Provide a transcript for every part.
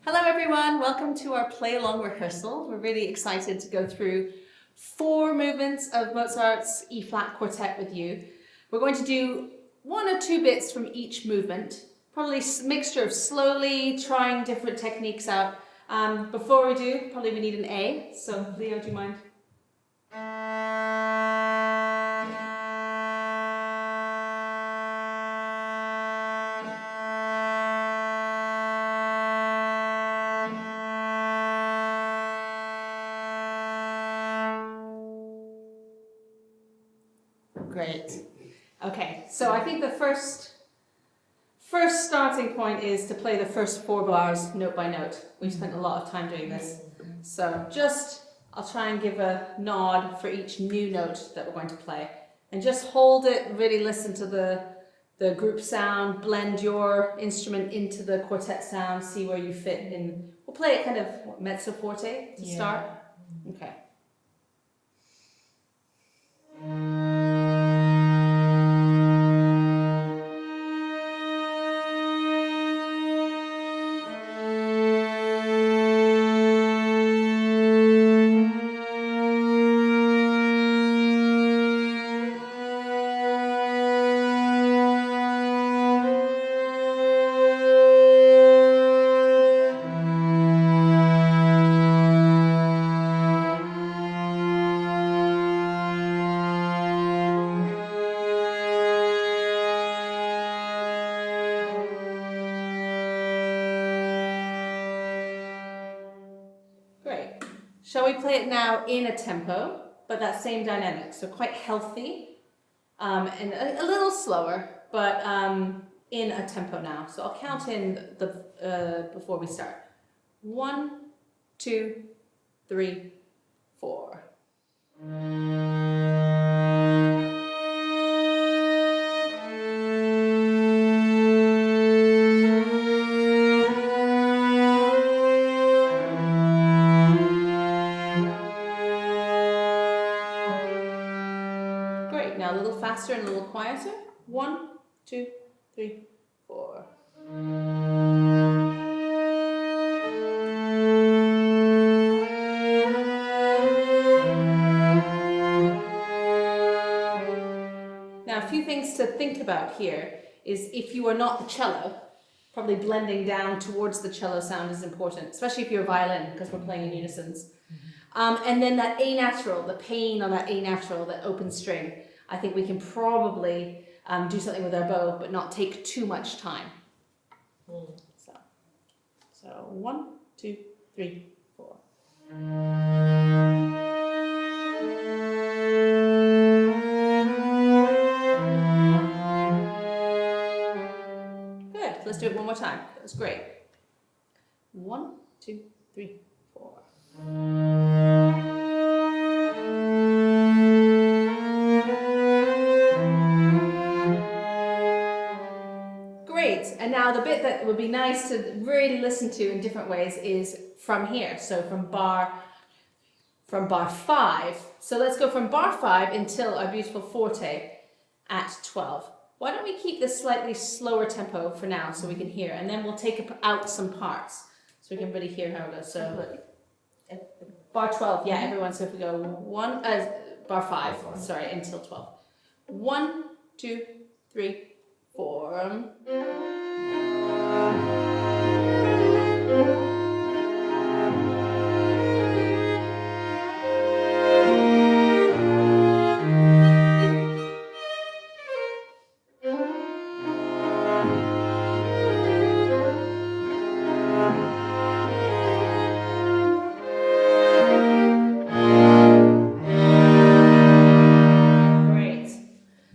Hello everyone, welcome to our play along rehearsal. We're really excited to go through 4 movements of Mozart's E-flat quartet with you. We're going to do 1 or 2 bits from each movement, probably a mixture of slowly trying different techniques out. Before we do, probably we need an A, so Leo, do you mind? Great. Okay, so I think the first starting point is to play the first 4 bars note by note. We've spent a lot of time doing this. So I'll try and give a nod for each new note that we're going to play. And just hold it, really listen to the group sound, blend your instrument into the quartet sound, see where you fit in. We'll play it kind of mezzo forte to start. Okay. Shall we play it now in a tempo, but that same dynamic, so quite healthy and a little slower, but in a tempo now. So I'll count in before we start. 1, 2, 3, 4. Now a little faster and a little quieter. 1, 2, 3, 4. Now a few things to think about here is if you are not the cello, probably blending down towards the cello sound is important, especially if you're a violin, because we're playing in unisons. And then that A natural, the pain on that A natural, that open string. I think we can probably do something with our bow, but not take too much time. So 1, 2, 3, 4. Good. Let's do it one more time. That was great. 1, 2, 3, 4. And now the bit that would be nice to really listen to in different ways is from here. So from bar 5. So let's go from bar 5 until our beautiful forte at 12. Why don't we keep this slightly slower tempo for now so we can hear, and then we'll take out some parts so we can really hear how it goes. So bar 12, yeah, everyone. So if we go bar 5, sorry, until 12. 1, 2, 3, 4.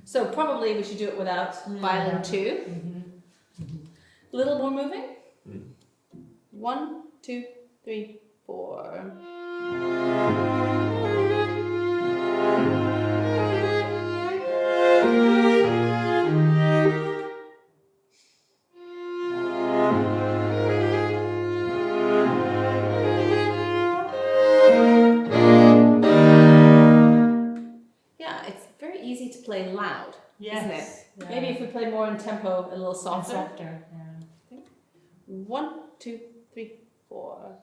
So probably we should do it without violin 2. A little more moving. 1, 2, 3, 4. Yeah, it's very easy to play loud, isn't it? Yeah. Maybe if we play more in tempo, a little softer. 1, 2, 3, 4.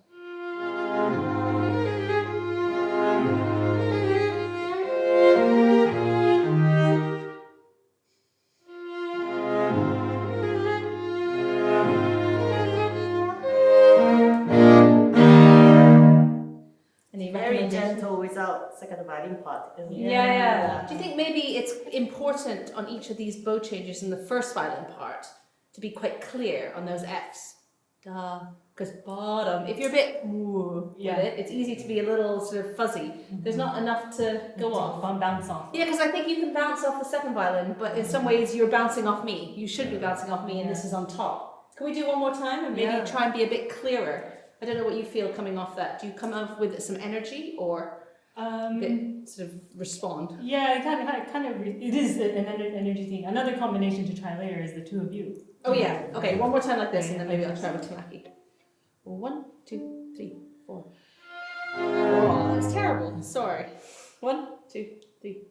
Very gentle without second violin part. Yeah. Do you think maybe it's important on each of these bow changes in the first violin part to be quite clear on those Fs? Because bottom, if you're a bit with it, it's easy to be a little sort of fuzzy. There's not enough to go off. Bounce off. Yeah, because I think you can bounce off the second violin, but in some ways you're bouncing off me. You should be bouncing off me, and this is on top. Can we do one more time and maybe try and be a bit clearer? I don't know what you feel coming off that. Do you come off with some energy or a bit sort of respond? Yeah, it is an energy thing. Another combination to try later is the two of you. Oh yeah. Okay, one more time like this, and then maybe I'll try with Tamaki. 1, 2, 3, 4. Oh, that's terrible. Sorry. 1, 2, 3.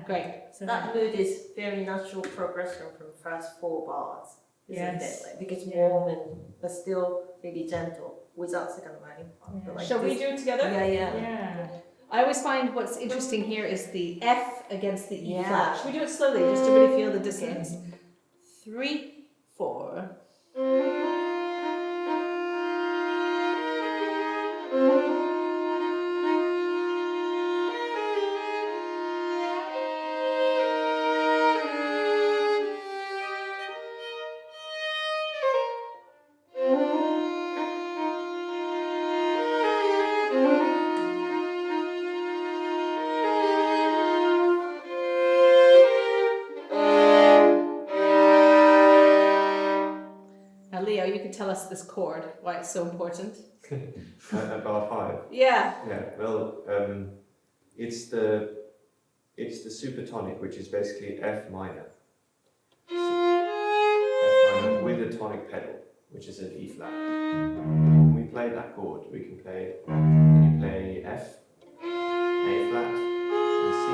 Great. So that mood is very natural progression from first 4 bars. Isn't it? Like, because warm but still really gentle without second violin part. But like Shall we do it together? Yeah. I always find what's interesting here is the F against the E flat. Should we do it slowly just to really feel the dissonance? 3, 4. Leo, you can tell us this chord, why it's so important. At bar 5. Yeah. Yeah. Well, it's the supertonic, which is basically F minor. F minor with a tonic pedal, which is an E flat. When we play that chord, we can play F, A flat, and C.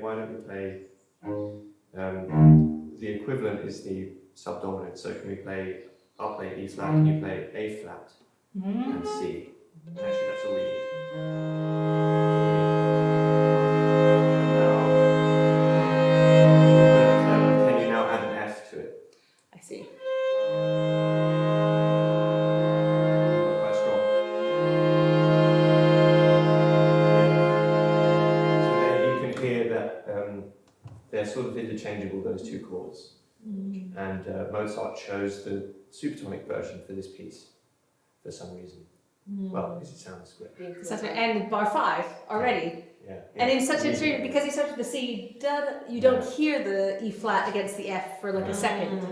Why don't we play, the equivalent is the subdominant, so can we play, I'll play E flat, you play A flat, and C. Actually, that's all we need. And now, can you now add an F to it? I see. Quite strong. Hear that they're sort of interchangeable, those two chords. And Mozart chose the supertonic version for this piece for some reason. Well, because it sounds great. And bar 5 already. Yeah. And in such a because he started the C, you don't hear the E flat against the F for like a second.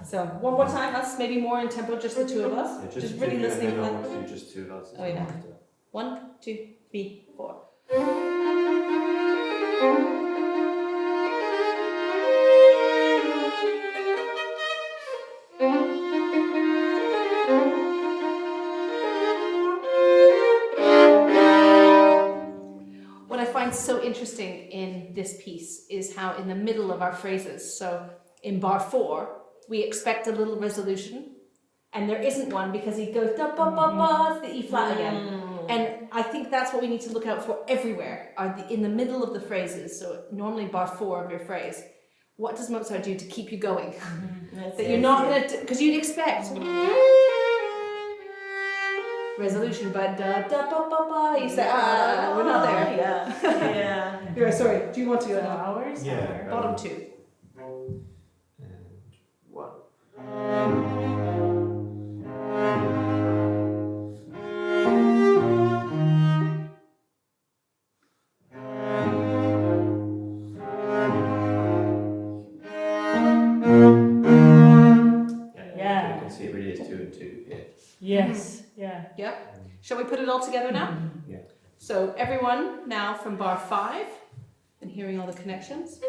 So one more time, us maybe more in tempo, just the two of us. Yeah, just really listening. And then I want to do just two of us. Oh yeah. 1, 2, 3, 4. What I find so interesting in this piece is how in the middle of our phrases, so in bar 4, we expect a little resolution, and there isn't one because he goes da ba ba ba, it's the E flat again. And I think that's what we need to look out for everywhere, in the middle of the phrases, so normally bar 4 of your phrase. What does Mozart do to keep you going? That you're not going to, because you'd expect resolution, but da da ba ba ba, you say, we're not there. Yeah. Sorry, do you want to go now? Hours? Yeah. Bottom 2. And 1. You can see it really is 2 and 2. here. Yes, yeah. Shall we put it all together now? Yeah. So everyone now from bar 5 and hearing all the connections.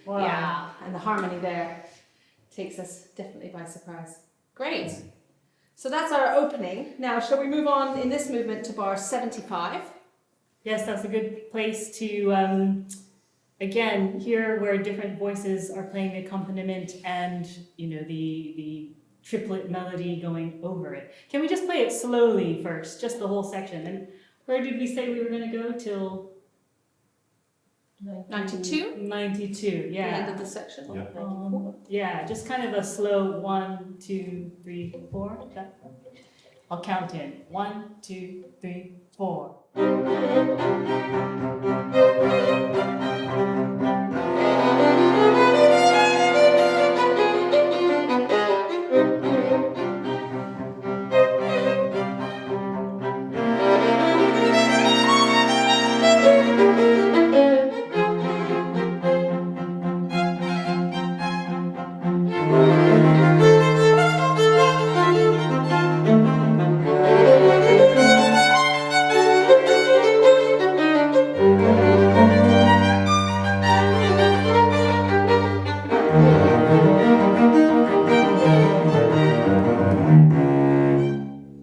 Wow. Yeah, and the harmony there takes us definitely by surprise. Great. So that's our opening. Now, shall we move on in this movement to bar 75? Yes, that's a good place to, again, hear where different voices are playing the accompaniment and, the triplet melody going over it. Can we just play it slowly first, just the whole section? And where did we say we were going to go till? 92? 92, yeah. The end of the section. Yeah. 94. Yeah, just kind of a slow 1, 2, 3, 4. I'll count in. 1, 2, 3, 4.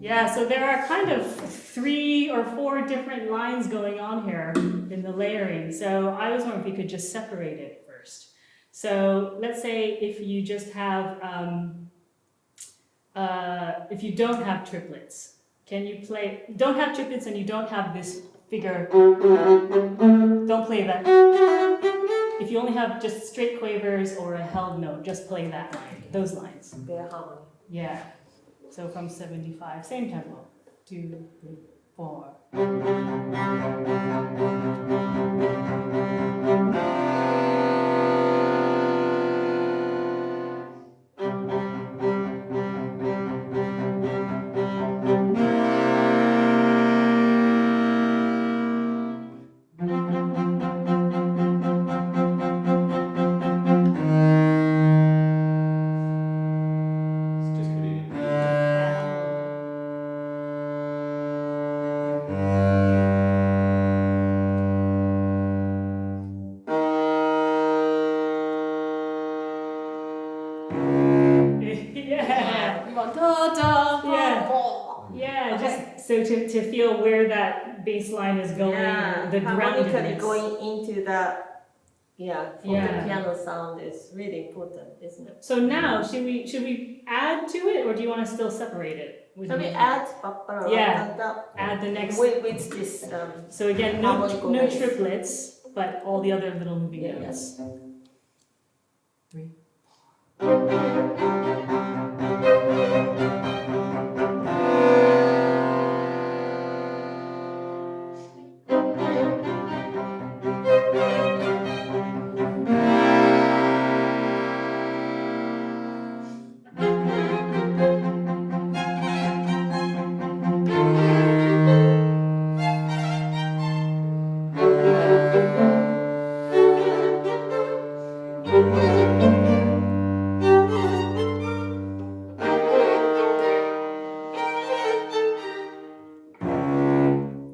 Yeah, so there are kind of 3 or 4 different lines going on here in the layering. So I was wondering if you could just separate it first. So let's say if you just have, if you don't have triplets, don't have triplets and you don't have this figure, don't play that. If you only have just straight quavers or a held note, just play that line, those lines. Bare harmony. Yeah. So from 75, same tempo. 2, 3, 4. It's just going to be an E. Yeah. We want da da Yeah. da. Yeah, Okay. just so to feel where that bass line is going, the harmonically groundedness. going into that. Yeah, for Yeah. the piano sound is really important, isn't it? So now, should we add to it, or do you want to still separate it? So we add Yeah. Add the next. with this So again, no harmonical no bass. triplets, but all the other little moving Yeah. notes. 3.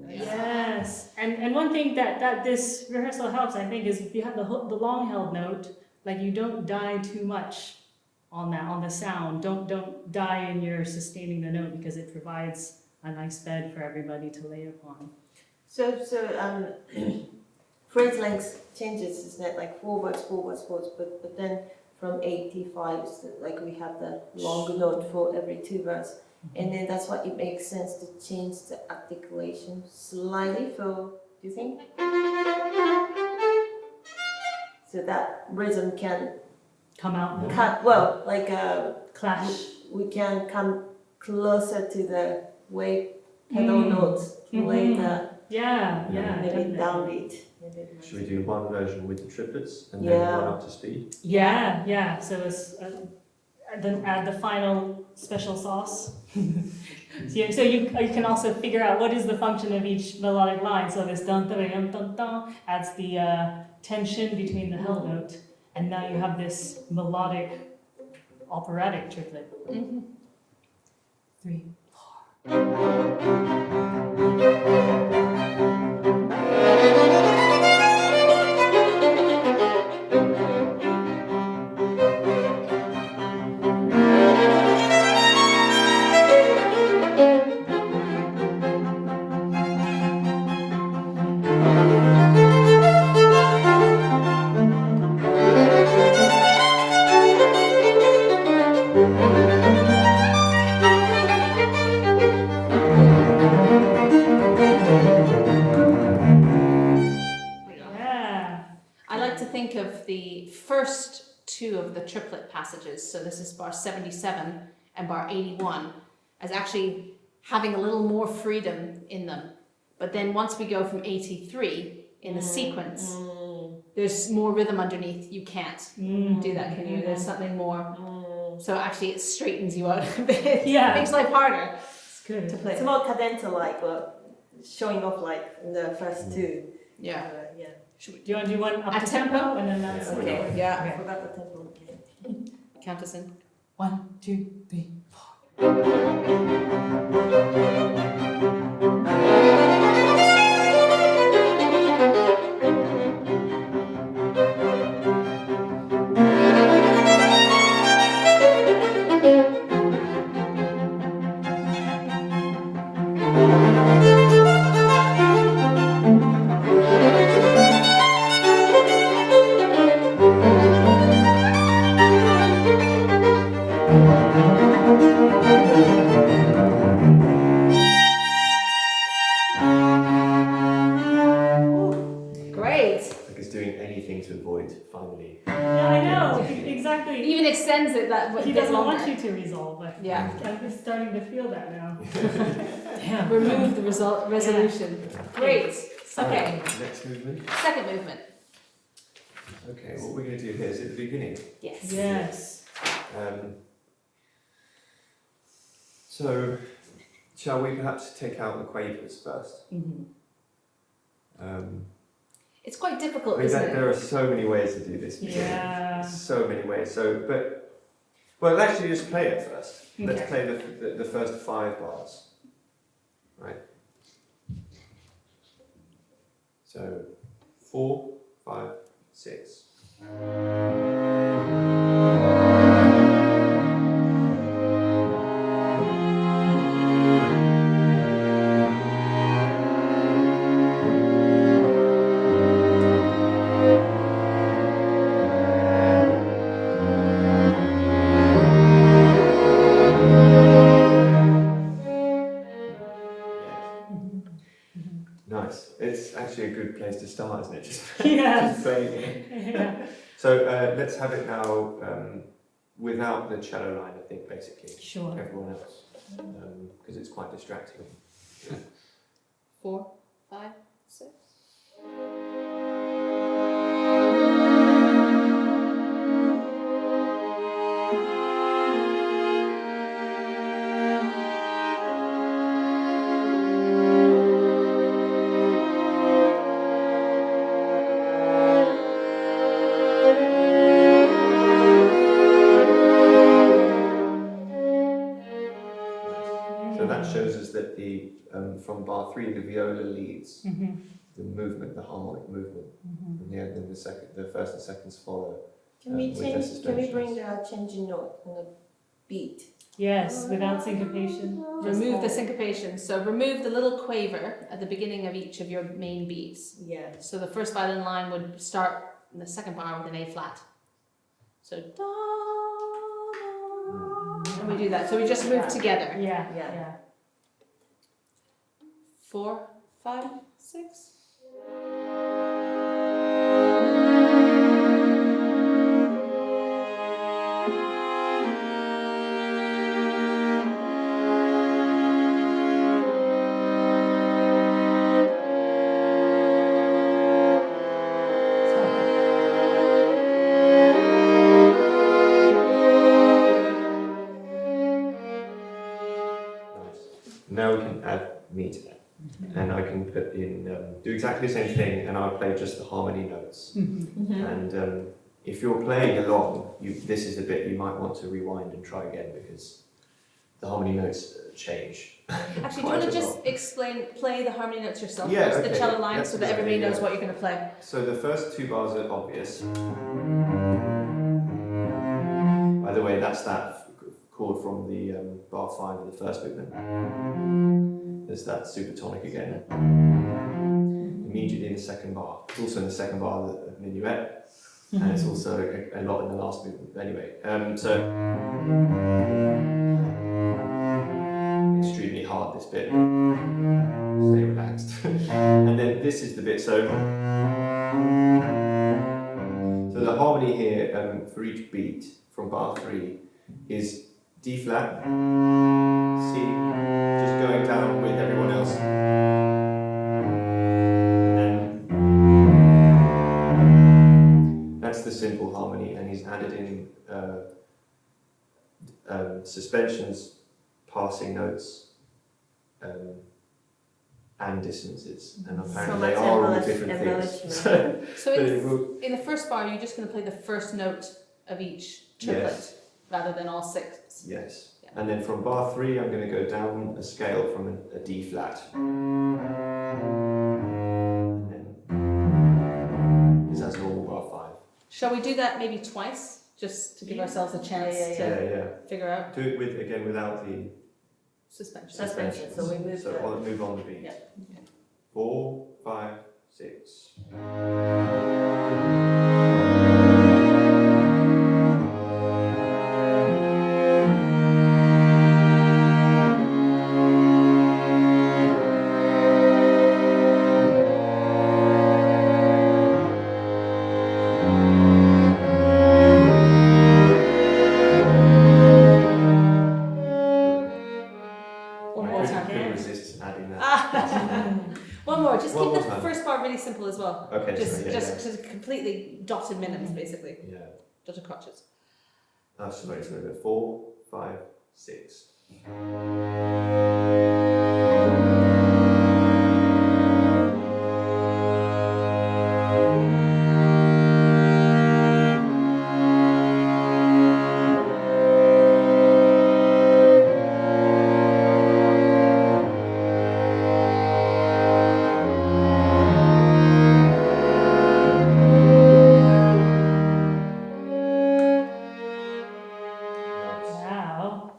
Yes, and one thing that this rehearsal helps, I think, is if you have the long held note, like you don't die too much on the sound. Don't die in your sustaining the note, because it provides a nice bed for everybody to lay upon. So phrase length changes, isn't it? Like 4 words, but then from 85, so like we have the long note for every 2 words. And then that's why it makes sense to change the articulation slightly for, do you think? So that rhythm can Come out more. cut, well, like Clash. we can come closer to the wave pedal notes, play the Yeah, Yeah. Maybe definitely. downbeat. Maybe it might Should we be- do one version with the triplets and then Yeah. one up to speed? Yeah. So it's then add the final special sauce. So you can also figure out what is the function of each melodic line. So this dun dun dun dun dun adds the tension between the held note, and now you have this melodic operatic triplet. Mm-hmm. 3. Yeah. I like to think of the first two of the triplet passages, so this is bar 77 and bar 81, as actually having a little more freedom in them. But then once we go from 83 in the sequence, there's more rhythm underneath. You can't do that, can you? There's something more. So actually it straightens you out a bit. Yeah. It makes life harder It's good. to play. It's more cadental-like, or showing off like in the first two. Yeah. Yeah. Do you want to do one up At to tempo? tempo? And then that's Yeah. Okay, I yeah. forgot the tempo. Count us in. 1, 2, 3. Great. Like it's doing anything to avoid finally. Yeah, I know. It Exactly. even extends it that He bit doesn't longer. want you to resolve, but Yeah. I'm just starting to feel that now. Damn. Remove the resolution. Great. Okay. Next movement. Second movement. Okay, what we're going to do here is at the beginning. Yes. Yes. So, shall we perhaps take out the quavers first? Mm-hmm. It's quite difficult, I mean, isn't it? there are so many ways to do this. Yeah. So many ways. Well, let's actually just play it first. Let's Okay. play the first 5 bars. Right? So, 4, 5, 6. Nice. It's actually a good place to start, isn't it? Just Yes. playing it. Yeah. So let's have it now without the cello line, I think, basically. Sure. Everyone else. Because it's quite distracting. 4, 5, 6. So that shows us that the from bar 3 the viola leads Mm-hmm. the movement, the harmonic movement, and then the first and seconds follow. Can we With the change? Can we bring suspensions. the changing note on the beat? Yes, without syncopation. Just Remove the hold. syncopation. So remove the little quaver at the beginning of each of your main beats. Yeah. So the first violin line would start in the second bar with an A flat. So da, da, and we do that. So we just move together. Yeah, Yeah. yeah. 4, 5, 6. do exactly the same thing, and I'll play just the harmony notes. Mm-hmm. And if you're playing along, this is the bit you might want to rewind and try again because the harmony notes change. Actually, do you want to just play the harmony notes yourself Yeah, first, the okay. cello line, That's so that a good everybody idea, knows yeah. what you're going to play? So the first two bars are obvious. By the way, that's that chord from the bar 5 of the first movement. There's that supertonic again. Immediately in the second bar. It's also in the second bar of the minuet, and it's also a lot in the last movement. Anyway, so extremely hard this bit. Stay relaxed. And then this is the bit. So the harmony here for each beat from bar 3 is D flat, C, just going down with everyone else. That's the simple harmony, and he's added in suspensions, passing notes, and dissonances, and apparently they are all different things. So in the first bar, you're just going to play the first note of each triplet, rather than all 6. Yes. Yeah. And then from bar 3, I'm going to go down a scale from a D flat. And then, because that's normal bar 5. Shall we do that maybe twice, just to give ourselves a chance to figure out? Do it without the Suspension. Suspension. So we move. I'll move on the beat. Yeah. 4, 5, 6. One more, just One keep more the time. first part really simple as well. Okay, Just completely dotted minutes, basically. Yeah. Dotted crotches. Oh, sorry, so 4, 5, 6. Wow.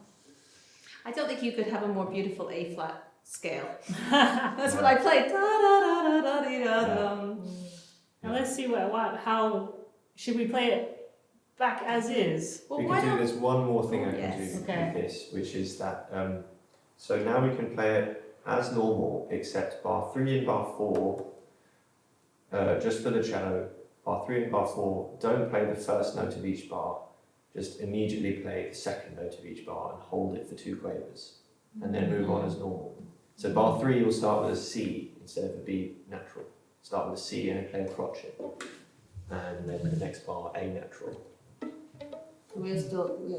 I don't think you could have a more beautiful A flat scale. That's what I played. Da, da, da, da, da, dee, da, dum. Now let's see how should we play it back as is? Well, We why can do, don't there's one more thing I can Yes. do Okay. with this, which is that, so now we can play it as normal, except bar 3 and bar 4, just for the cello, bar 3 and bar 4, don't play the first note of each bar, just immediately play the second note of each bar and hold it for 2 quavers, and then move on as normal. So bar 3 you'll start with a C instead of a B natural. Start with a C and then play a crotchet, and then the next bar A natural. We're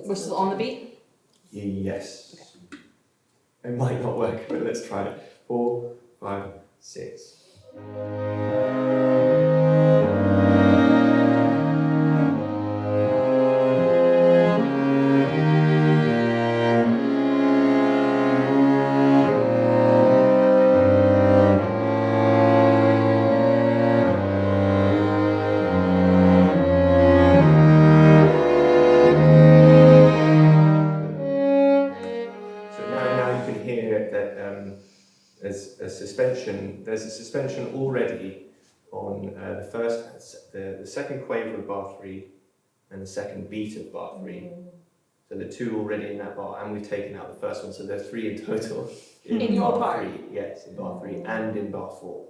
we're still on the beat? Yes. It might not work, but let's try it. 4, 5, 6. There's a suspension already on the second quaver of bar 3 and the second beat of bar 3. So the 2 already in that bar, and we've taken out the first one, so there's 3 in total. In your part? 3, yes, in bar 3 and in bar 4.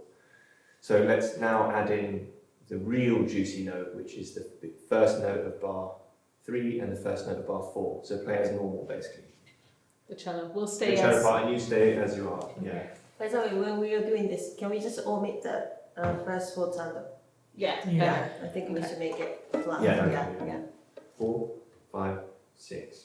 So let's now add in the real juicy note, which is the first note of bar 3 and the first note of bar 4. So play as normal, basically. The cello will stay The cello as... part, and you stay as you are, yeah. By the way, when we are doing this, can we just omit the first full tandem? Yeah. Yeah. I think we should make it flat. Yeah, yeah. 4, 5, 6.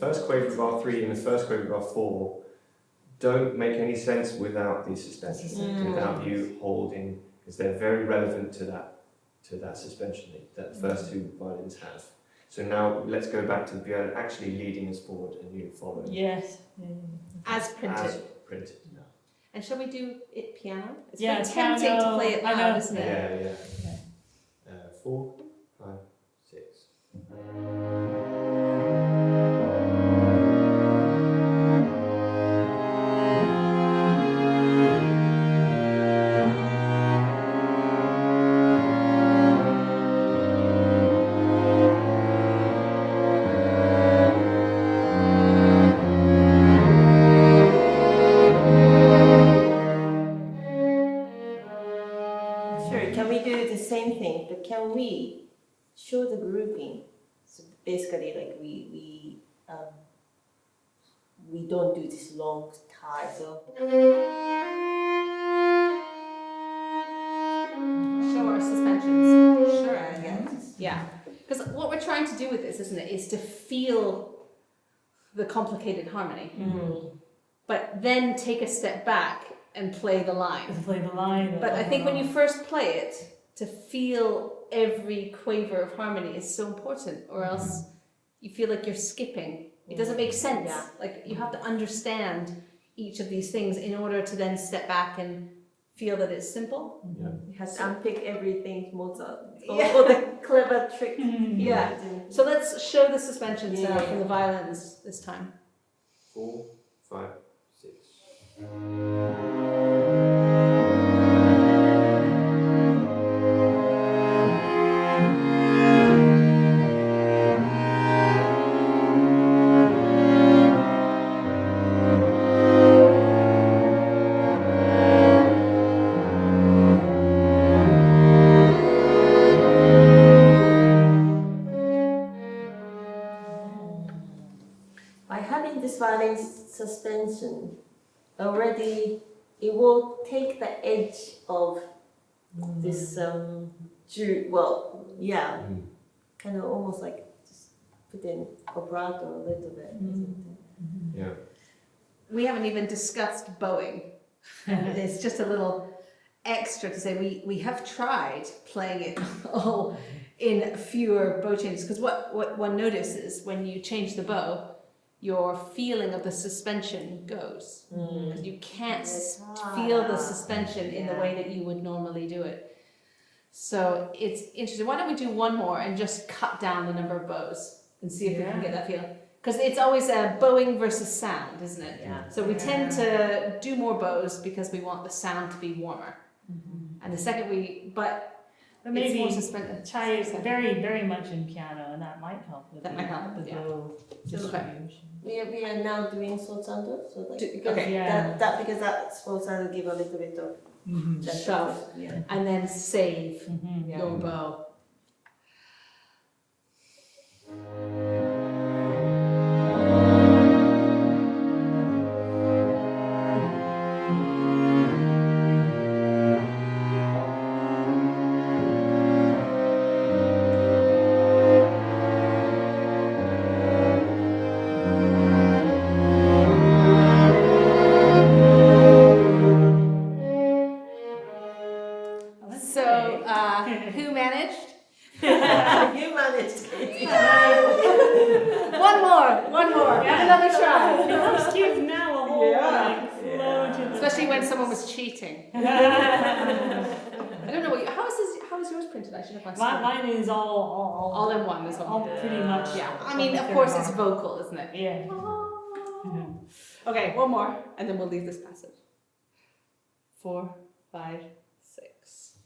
first quaver of R3 and the first quaver of R4 don't make any sense without these suspensions, without you holding, because they're very relevant to that suspension that the first two violins have. So now let's go back to the viola actually leading us forward and you follow. Yes. As printed. As printed. And shall we do it piano? It's Yeah, very tempting to piano. play it I loud, know. isn't it? Yeah. 4, 5, 6. Sure, can we do the same thing, but can we show the grouping? So basically, like we don't do this long tie, so. Show our suspensions. Sure. Yeah. Yeah. Because what we're trying to do with this, isn't it, is to feel the complicated harmony, but then take a step back and play the line. To play the line. But I think when you first play it, to feel every quaver of harmony is so important, or else you feel like you're skipping. It doesn't make sense. Yeah. Like you have to understand each of these things in order to then step back and feel that it's simple. Yeah. You have to unpick everything Mozart. Yeah. All the clever trick. Yeah. So let's show the suspensions Yeah. from the violins this time. 4, 5, 6. By having this violin suspension, already it will take the edge of this kind of almost like just put in vibrato a little bit. Yeah. We haven't even discussed bowing. It's just a little extra to say we have tried playing it all in fewer bow changes, because what one notices when you change the bow, your feeling of the suspension goes, because you can't feel the suspension in the way that you would normally do it. So it's interesting. Why don't we do one more and just cut down the number of bows and see if we can get that feel? Because it's always a bowing versus sound, isn't it? Yeah. So we tend to do more bows because we want the sound to be warmer. And the second But it's maybe more suspended. try it very, very much in piano, and that might help with That might help with, the yeah. bow distribution. We are now doing soltanto, so like because okay. Yeah. because that soltanto give a little bit of Shove. Yeah. And then save Yeah. your bow. So, who managed? You managed, Katie. One more. Yeah. Another try. It helps give now a whole Yeah. flow to the Especially when someone was cheating. I don't know what how is yours printed? I should have asked. Mine is all All in one as well. all pretty much. Yeah. I mean, of course, it's vocal, isn't it? Yeah. Okay, one more, and then we'll leave this passage. 4, 5, 6.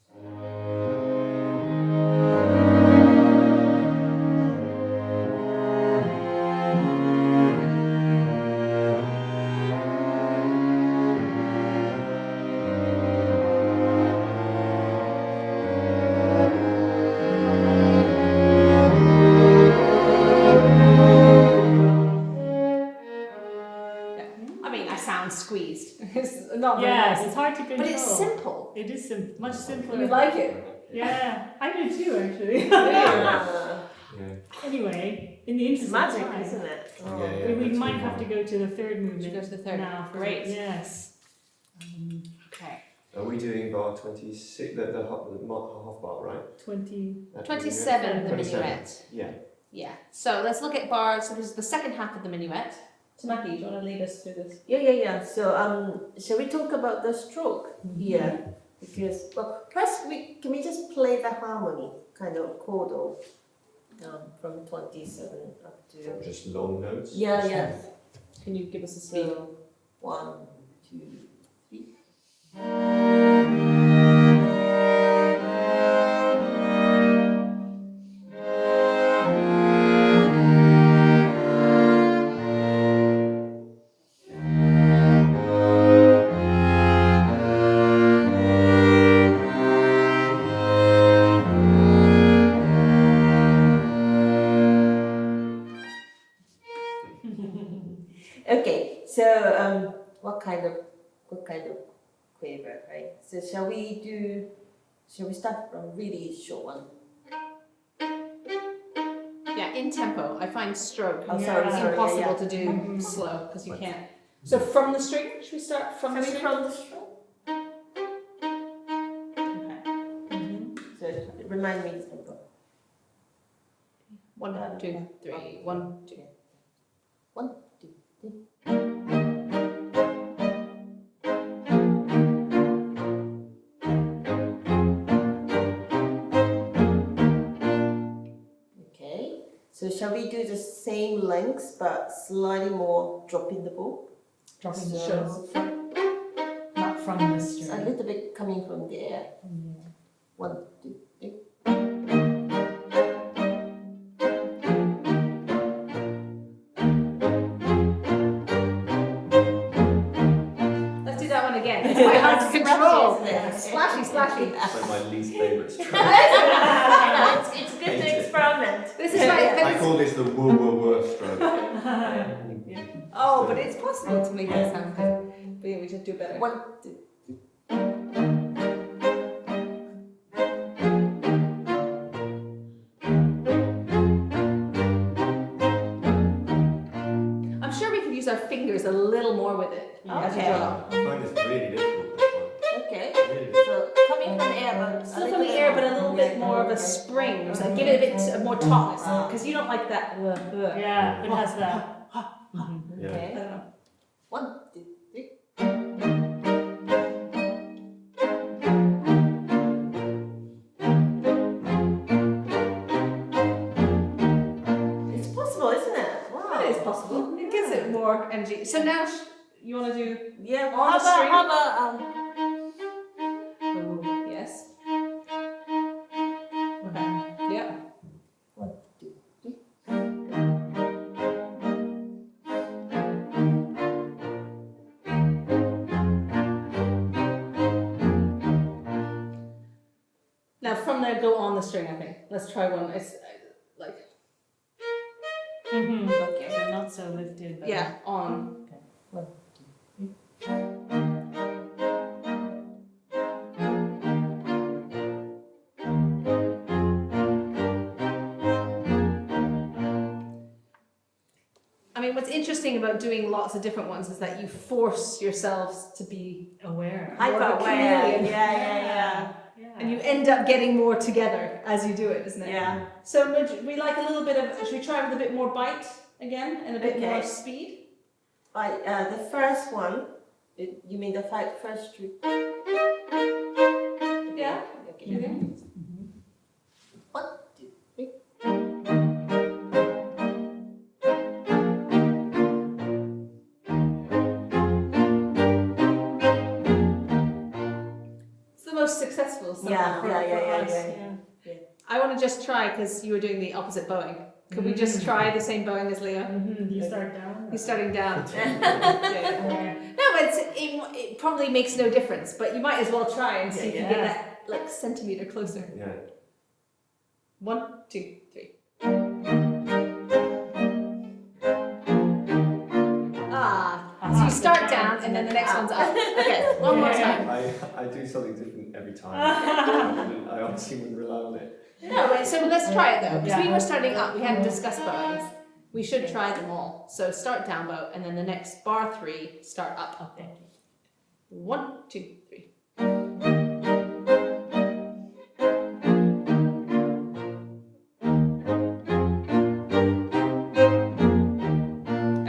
I mean, I sound squeezed. It's not very Yes, nice. it's hard to control. But it's simple. It is much simpler. You like it? Yeah, I do too, actually. Yeah. Yeah. Anyway, in the It's interest magic, of time, isn't it? Yeah, yeah. we let's might move have on. to go to the third Should movement we go to the third? now. Great. Yes. Okay. Are we doing bar 26, the half bar, right? 20. That 27, the 27. minuet. Yeah. Yeah. So let's look at bars. So this is the second half of the minuet. Tamaki, do you want to lead us through this? Yeah. So, shall we talk about the stroke here? Because, well, first can we just play the harmony, kind of chordal, from 27 up to. Just long notes. Yeah. Can you give us a speed? So, 1, 2, 3. Okay, so what kind of quaver, right? So shall we start from really short one? Yeah, in tempo. I find stroke Oh, sorry, impossible yeah. to do slow because you can't. So from the string, should we start from the Shall we string? from the stroke? Okay. So remind me the tempo. 1, 2, 3. 1, 2. 1, 2, 3. Okay, so shall we do the same lengths but slightly more dropping the bow? Dropping the So, not from the it's a string. little bit coming from the air. Yeah. 1, 2, 3. Let's do that one again. It's quite hard to control. Splashy, isn't it? Splashy. It's like my least favourite stroke. It's good Hate to it. experiment. This is right. But I it's, call this the woo woo woo stroke. oh, but it's possible to make that sound good. But yeah, we should do better. 1, 2. I'm sure we could use our fingers a little more with it. as we Okay. go. I find this really difficult, this Okay. one. Really difficult. So coming from the air, but Still from the air, but a little bit more of a spring. So give it a bit more tautness, because you don't like that. Yeah, it has that. Yeah. Okay. I don't know. 1, 2, 3. It's possible, isn't it? Wow. It is possible. It gives it more energy. So now you want to do? Yeah. On the string. How about Oh, yes. Okay. Yeah. 1, 2, 3. Now from there, go on the string. I think. Let's try one. It's like Okay. So not so lifted. But yeah, on. Okay. 1, 2, 3. I mean, what's interesting about doing lots of different ones is that you force yourselves to be, aware. More of a Hyper aware. chameleon. Yeah. and you end up getting more together as you do it, isn't it? Yeah. So would we like a little bit of? Should we try with a bit more bite again and a bit more Okay. speed? Right, the first one, you mean the first string? Yeah. Okay. Okay. 1, 2, 3. It's the most successful. Somehow Yeah, for yeah. us. I want to just try because you were doing the opposite bowing. Could we just try the same bowing as Leo? You start down. He's starting down. Yeah. No, it probably makes no difference, but you might as well try and see if you get that like centimeter closer. Yeah. 1, 2, 3. So you start down and then the next one's up. Okay, one more time. I do something different every time. I honestly wouldn't rely on it. No, So let's try it though, because we Yeah. were starting up. We hadn't discussed bowings. We should try them all. So start down bow, and then the next bar 3, start up. Okay. 1, 2, 3.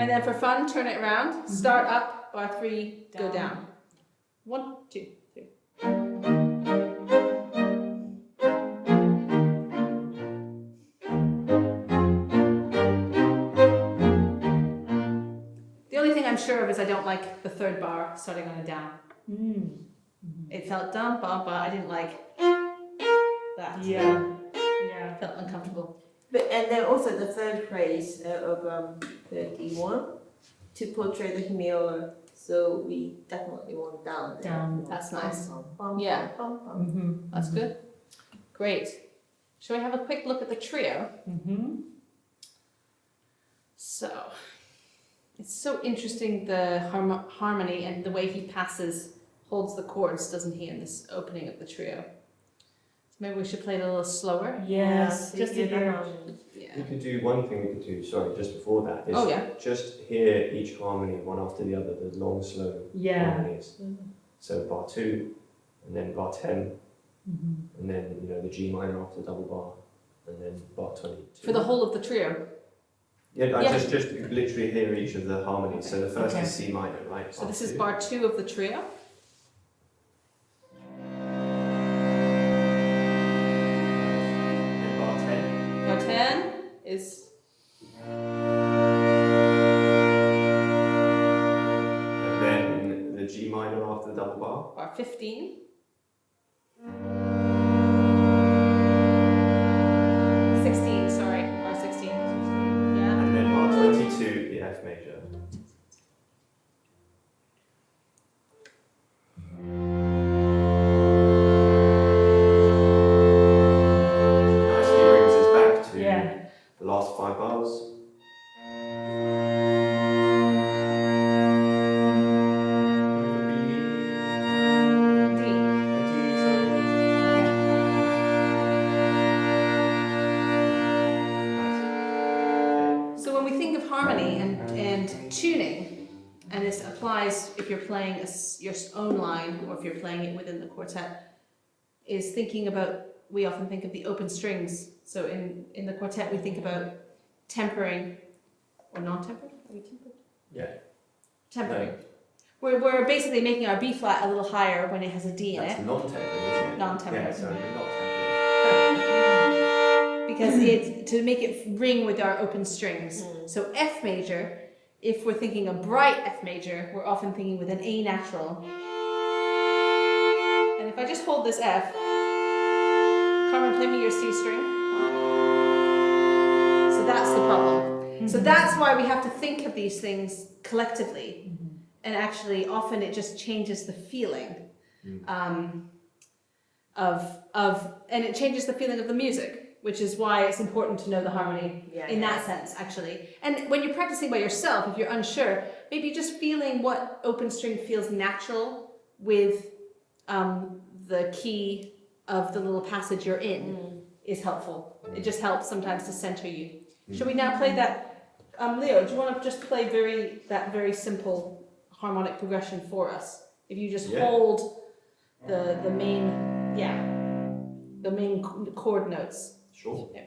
And then for fun, turn it around. Start up, bar 3, go down. 1, 2, 3. The only thing I'm sure of is I don't like the 3rd bar starting on a down. Mm. It felt dumb, but I didn't like that. Yeah. Yeah. Felt uncomfortable. And then also the third phrase of 31 to portray the hemiola. So we definitely want down. There. Down. That's nice. Bum, bum, Yeah. bum, bum. Mm-hmm. That's good. Great. Shall we have a quick look at the trio? Mm-hmm. So, it's so interesting the harmony and the way he holds the chords, doesn't he, in this opening of the trio? So maybe we should play it a little slower. Yes. So Just you to get the hear. harmony. Yeah. You could do one thing we could do, sorry, just before that, is Oh yeah. just hear each harmony one after the other, the long, slow Yeah. harmonies. So bar 2, and then bar 10, Mm-hmm. and then, the G minor after the double bar, and then bar 22. For the whole of the trio. Yeah, I Yeah. just literally hear each of the harmonies. So the first Okay. is C minor, right? So this is 2. bar 2 of the trio. And bar 10. Bar 10 is And then the G minor after the double bar. bar 15. 16, sorry, bar 16. Yeah. And then bar 22, the F major. Nicely brings us back to Yeah. the last 5 bars. With a B, D. a D, sorry. Nice. So when we think of harmony and tuning, and this applies if you're playing your own line or if you're playing it within the quartet, is thinking about, we often think of the open strings. So in the quartet we think about tempering, or non-tempered? Are we tempered? Yeah. Tempering. We're basically making our B flat a little higher when it has a D in That's it, non-tempered, isn't it? Non-tempered. Yeah, sorry, not tempered. because it's to make it ring with our open strings. Mm. So F major, if we're thinking a bright F major, we're often thinking with an A natural. And if I just hold this F, Carmen, play me your C string. So that's the problem. So that's why we have to think of these things collectively. And actually, often it just changes the feeling and it changes the feeling of the music, which is why it's important to know the harmony in that sense, actually. And when you're practicing by yourself, if you're unsure, maybe just feeling what open string feels natural with the key of the little passage you're in is helpful. It just helps sometimes to center you. Shall we now play that? Leo, do you want to just play that very simple harmonic progression for us? If you just hold the main chord notes. Sure. Yeah.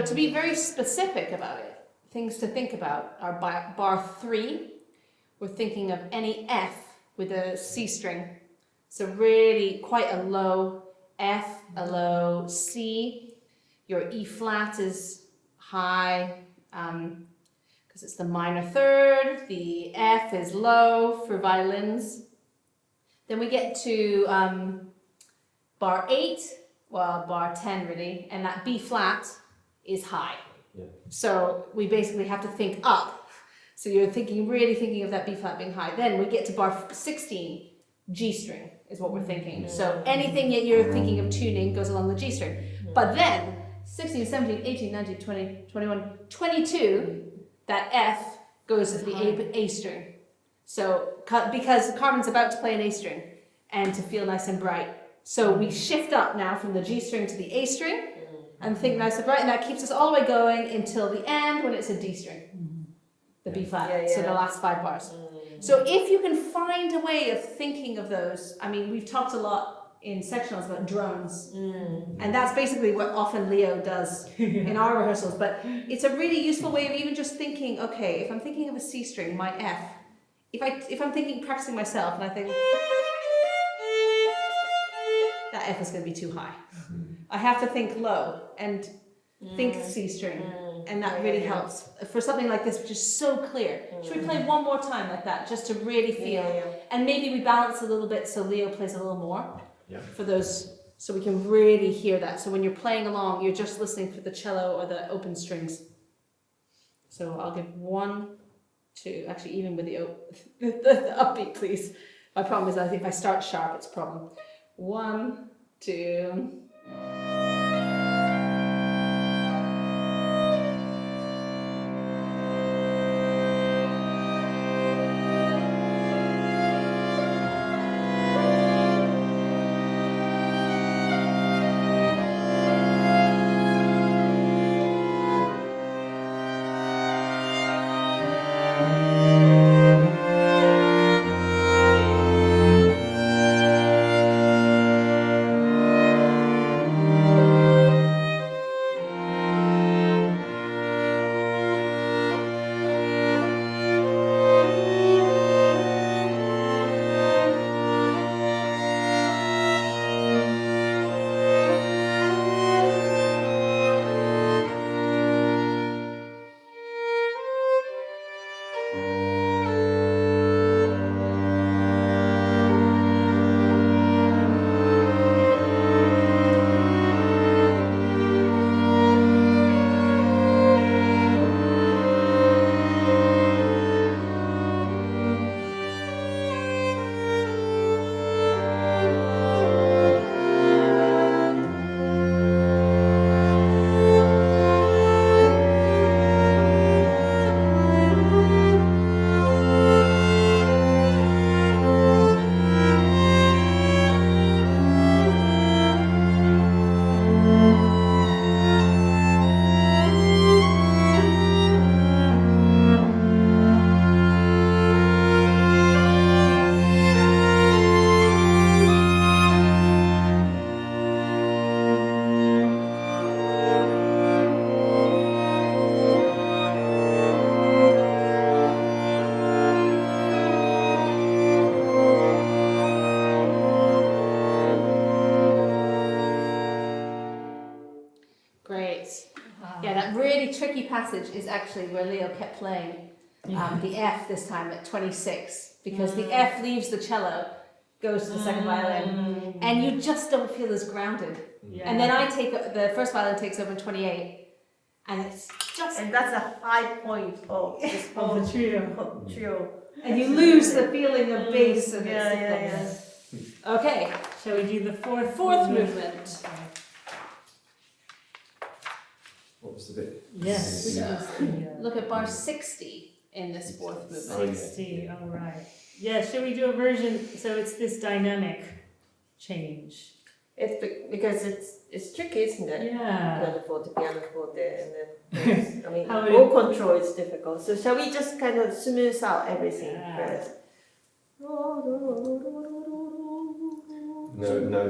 to be very specific about it, things to think about are bar 3, we're thinking of any F with a C string. So really quite a low F, a low C. Your E flat is high because it's the minor third. The F is low for violins. Then we get to bar 8, well, bar 10 really, and that B flat is high. Yeah. So we basically have to think up. So you're really thinking of that B flat being high. Then we get to bar 16, G string is what we're thinking. So anything that you're thinking of tuning goes along the G string. But then 16, 17, 18, 19, 20, 21, 22, that F goes to the A string. So because Carmen's about to play an A string and to feel nice and bright. So we shift up now from the G string to the A string and think nice and bright, and that keeps us all the way going until the end when it's a D string, the B flat, so the last 5 bars. So if you can find a way of thinking of those, I mean, we've talked a lot in sectionals about drones, and that's basically what often Leo does in our rehearsals, but it's a really useful way of even just thinking, okay, if I'm thinking of a C string, my F, if I'm thinking, practicing myself, and I think, that F is going to be too high. I have to think low and think C string, and that really helps for something like this, which is so clear. Should we play one more time like that, just to really feel? And maybe we balance a little bit so Leo plays a little more for those, so we can really hear that. So when you're playing along, you're just listening for the cello or the open strings. So I'll give 1, 2, actually even with the upbeat, please. My problem is I think if I start sharp, it's a problem. 1, 2. Yeah, that really tricky passage is actually where Leo kept playing the F this time at 26, because the F leaves the cello, goes to the second violin, and you just don't feel as grounded. Yeah. And then I take the first violin takes over in 28, and it's just, And that's a high point of this Of the trio. trio. and you lose the feeling of bass and Yeah. Okay, Shall we do the fourth movement. What was the bit? Yes. Which Yeah. was the, Look at bar 60 in this fourth movement. Oh, yeah. 60, all right. Yeah, shall we do a version, so it's this dynamic change? It's because it's tricky, isn't it? Yeah. Piano forte, piano forte, and then I mean, How all control is difficult. So shall we just kind of smooth out everything Yeah. first? No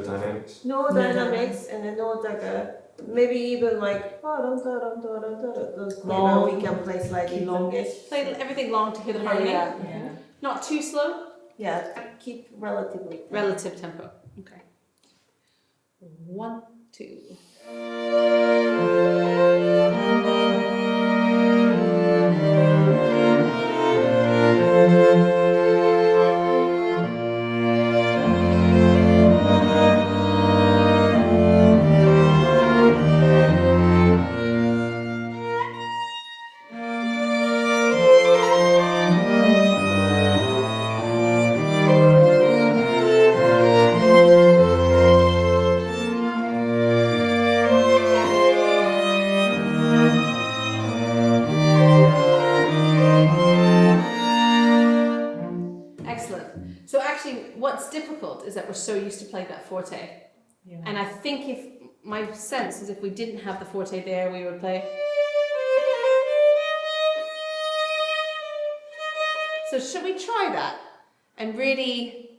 dynamics. No dynamics, and then no dagger. maybe even like those Long. where we can play slightly longish. Play everything long to hear the harmony. Yeah, Yeah. Not too slow. yeah. Keep relatively. Relative tempo. Okay. 1, 2. Excellent. So actually, what's difficult is that we're so used to playing that forte. Yeah. And I think if, my sense is if we didn't have the forte there, we would play. So should we try that? And really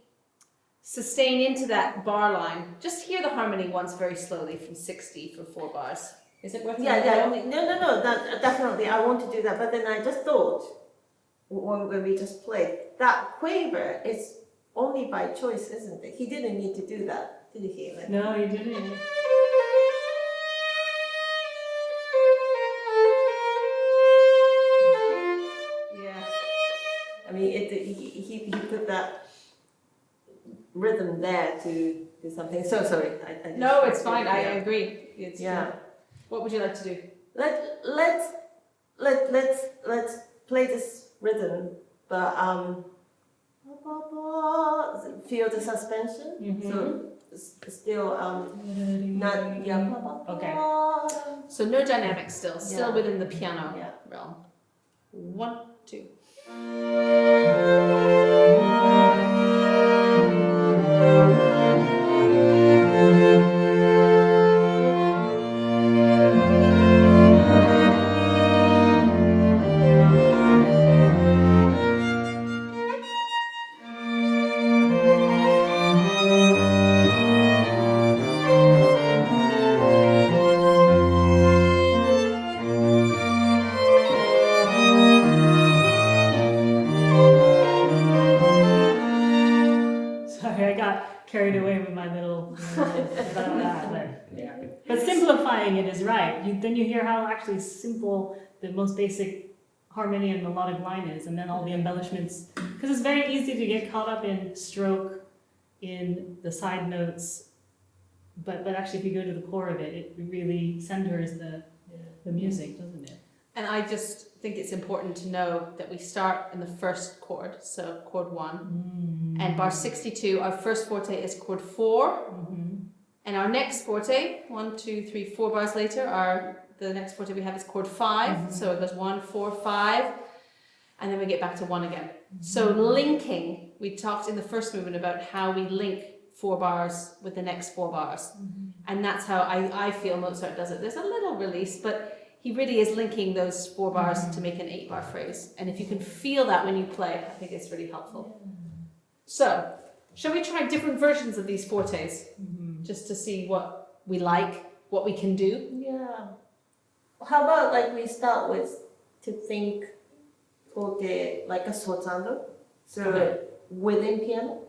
sustain into that bar line. Just hear the harmony once very slowly from 60 for 4 bars. Is it worth it? Yeah. No. That, definitely, I want to do that. But then I just thought, when we just played, that quaver is only by choice, isn't it? He didn't need to do that, did he? Even? No, you didn't. Yeah. I mean, he put that rhythm there to do something. So sorry. I just, No, it's fine. I yeah. agree. It's Yeah. What would you like to do? Let's play this rhythm, but feel the suspension. Mhm. So still not yeah. Okay. So no dynamics still Yeah. within the piano Yeah. realm. 1, 2. Sorry, I got carried away with my little about that. But simplifying it is right. Then you hear how actually simple the most basic harmony and melodic line is, and then all the embellishments. Because it's very easy to get caught up in stroke, in the side notes. But actually, if you go to the core of it, it really centers the music, doesn't it? And I just think it's important to know that we start in the first chord, so chord 1. And bar 62, our first forte is chord 4. And our next forte, 1, 2, 3, 4 bars later, the next forte we have is chord 5. So it goes 1, 4, 5. And then we get back to 1 again. So linking, we talked in the first movement about how we link 4 bars with the next 4 bars. And that's how I feel Mozart does it. There's a little release, but he really is linking those 4 bars to make an 8-bar phrase. And if you can feel that when you play, I think it's really helpful. So, shall we try different versions of these fortes? Just to see what we like, what we can do? Yeah. How about like we start with to think forte like a sforzando, so within piano.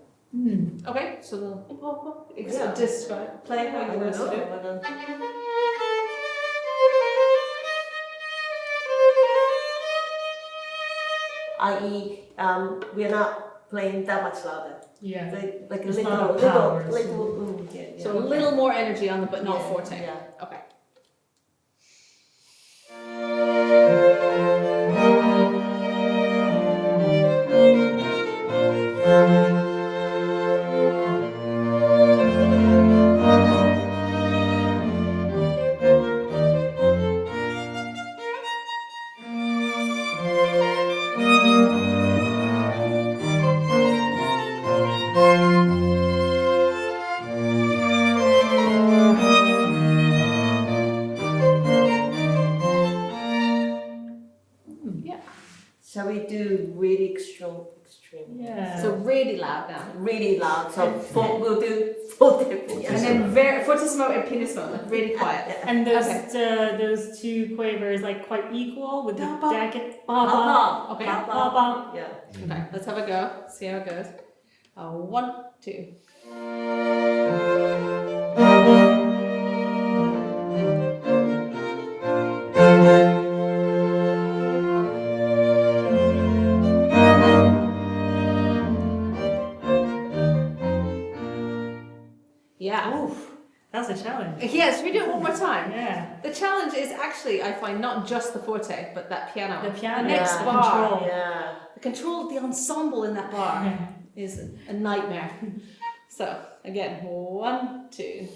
Okay, so Yeah. describe, play how you want us to do it. I.e., we're not playing that much louder. Yeah. Like a It's little, not little, powers. little. Yeah. So a little more energy on the, but not Yeah, forte. Yeah. Okay. Shall we do really extreme? Yeah. So really loud now. Really loud. So we'll do forte. And then fortissimo and pianissimo, like really quiet. And those two quavers like quite equal with the Ba, ba. jacket. Ba, Pa, ba. pa. Okay. Ba, ba, ba. Yeah. Okay, let's have a go. See how it goes. 1, 2. Yeah. Oof, that's a challenge. Yes, we do it one more time. Yeah. The challenge is actually, I find, not just the forte, but that piano. The piano, next the bar. control. Yeah. The control, the ensemble in that bar is a nightmare. So, again, 1, 2.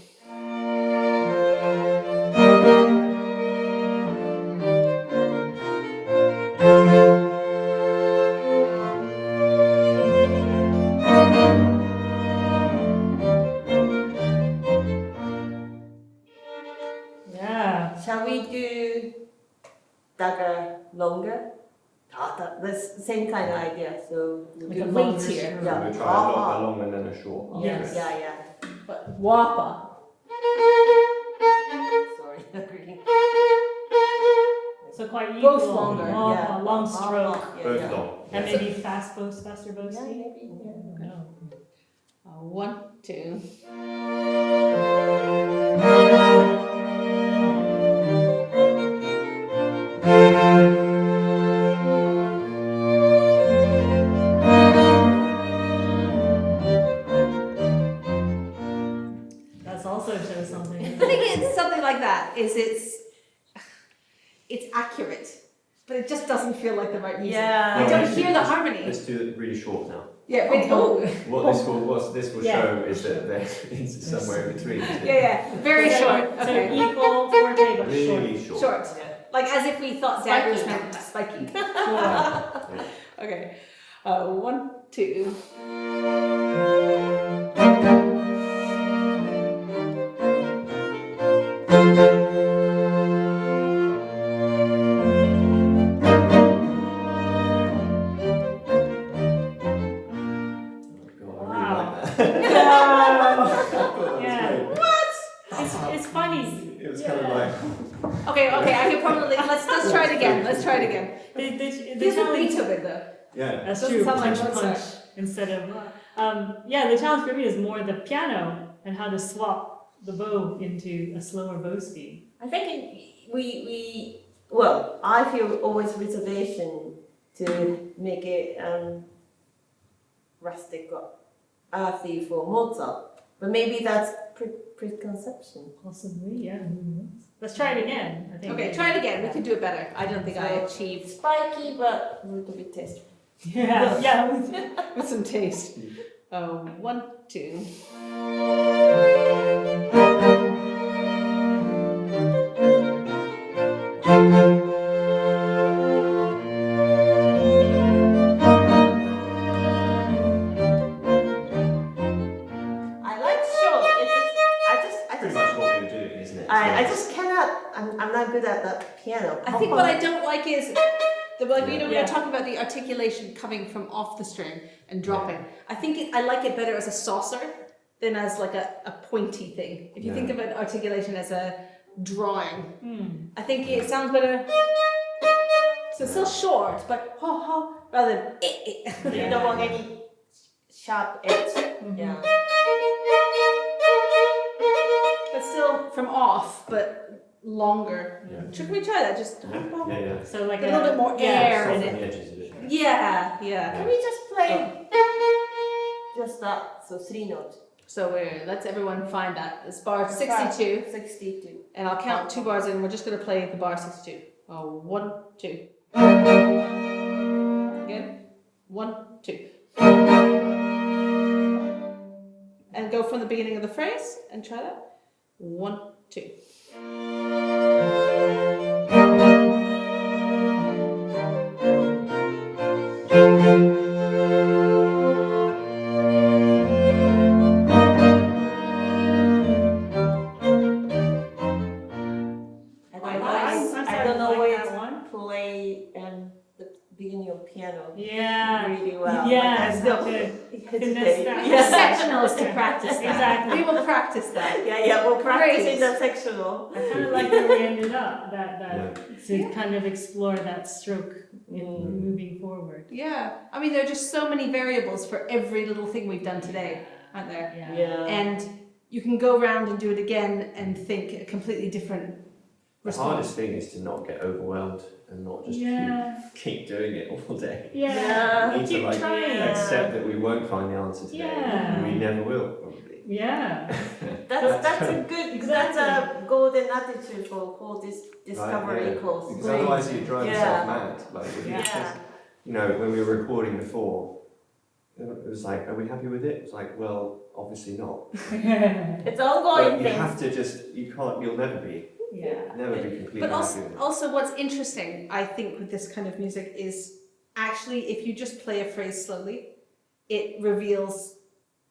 Yeah. Shall we do dagger longer? That's the same kind of idea. So we'll Like do a longer. weightier. Yeah. We'll try a long and then a short. after Yes. it. Yeah. But whopper. Sorry. So quite equal. Both longer. Long, long stroke. Both long. And yes. maybe faster bow Yeah, speed. maybe. Yeah. No. 1, 2. That's also shows something. I think it's something like that. It's accurate, but it just doesn't feel like the right music. Yeah. I don't Well, hear the harmony. Let's do it really short now. Yeah, really. Oh. What this will Yeah. show is that it's somewhere in between. isn't it? Yeah. Very So- short. So Okay. equal forte, but short. Really short. Short. Yeah. Like as if we thought Spiky. daggers meant spiky. Okay. 1, 2. Oh, God, I Wow. really like that. I thought that was Yeah. great. It's funny. It was kind of like. Okay. I can probably let's try it again. Let's try it again. The There's a challenge. Beethoven though. Yeah. That's Doesn't true. sound like Punch Mozart. punch instead of. The challenge for me is more the piano and how to swap the bow into a slower bow speed. I think I feel always reservation to make it rustic or earthy for Mozart, but maybe that's preconception. Possibly, yeah. Let's try it again. I think. Okay, try it again. We can do it better. I don't think I achieved Spiky, but a little bit tasteful. Yeah. with some taste. 1, 2. I like short. Pretty much what we were doing, isn't it? I just cannot. I'm not good at the piano. I think what I don't like is we Yeah. were talking about the articulation coming from off the string and dropping. I think I like it better as a saucer than as like a pointy thing. If you think Yeah. about articulation as a drawing, Hmm. I think it sounds better. So it's still short, but ha ha rather than You don't want any sharp edge. Mhm. Yeah. but still from off, but longer. Yeah. Should we try that? Just Yeah. So like a little bit more air in Soften it. the edges a bit. Yeah. Can we just play just that? So 3 notes. So let's everyone find that. It's bar 62. 62. And I'll count 2 bars in. We're just going to play the bar 62. 1, 2. Again. 1, 2. And go from the beginning of the phrase and try that. 1, 2. I don't know like where that to one. play the beginning of piano Yeah. really well. Yeah, But I it's still, not good. it Finesse that. Sectionals to practice that. Exactly. We will practice that. Yeah, we'll practice Great. in the sectional. I kind of like where we ended up, that to Yeah. kind of explore that stroke in moving forward. Yeah, I mean, there are just so many variables for every little thing we've done today, aren't there? Yeah. And you can go around and do it again and think a completely different The response. hardest thing is to not get overwhelmed and not just keep doing it all day. Yeah. Yeah. We need to Keep like trying. accept that we won't find the answer today. Yeah. We never will, probably. Yeah. That's a good, that's a golden attitude for this discovery Right, yeah. course. Because otherwise you drive Yeah. yourself mad. Like, if you Yeah. just- you know, when we were recording before, it was like, are we happy with it? It's like, well, obviously not. It's ongoing But you thing. have to just, you'll never be Yeah. completely But happy with it. also, what's interesting, I think, with this kind of music is actually if you just play a phrase slowly, it reveals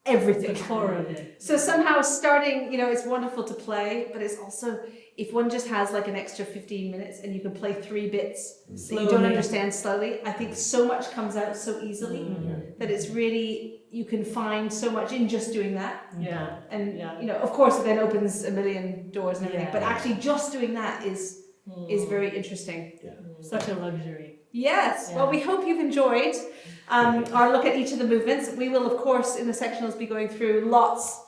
everything. The core of it. So somehow starting, it's wonderful to play, but it's also if one just has like an extra 15 minutes and you can play 3 bits that you don't Slowly. understand slowly, I think so much comes out so easily that it's really, you can find so much in just doing that. Yeah. And, Yeah. of course it then opens a million doors and everything, Yeah. but actually just doing that is very interesting. Such a luxury. Yes, Yeah. well we hope you've enjoyed our look at each of the movements. We will of course in the sectionals be going through lots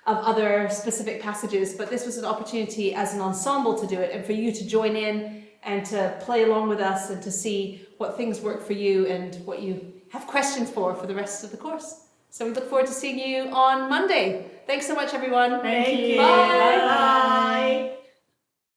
of other specific passages, but this was an opportunity as an ensemble to do it and for you to join in and to play along with us and to see what things work for you and what you have questions for the rest of the course. So we look forward to seeing you on Monday. Thanks so much everyone. Thank you. Bye. Bye.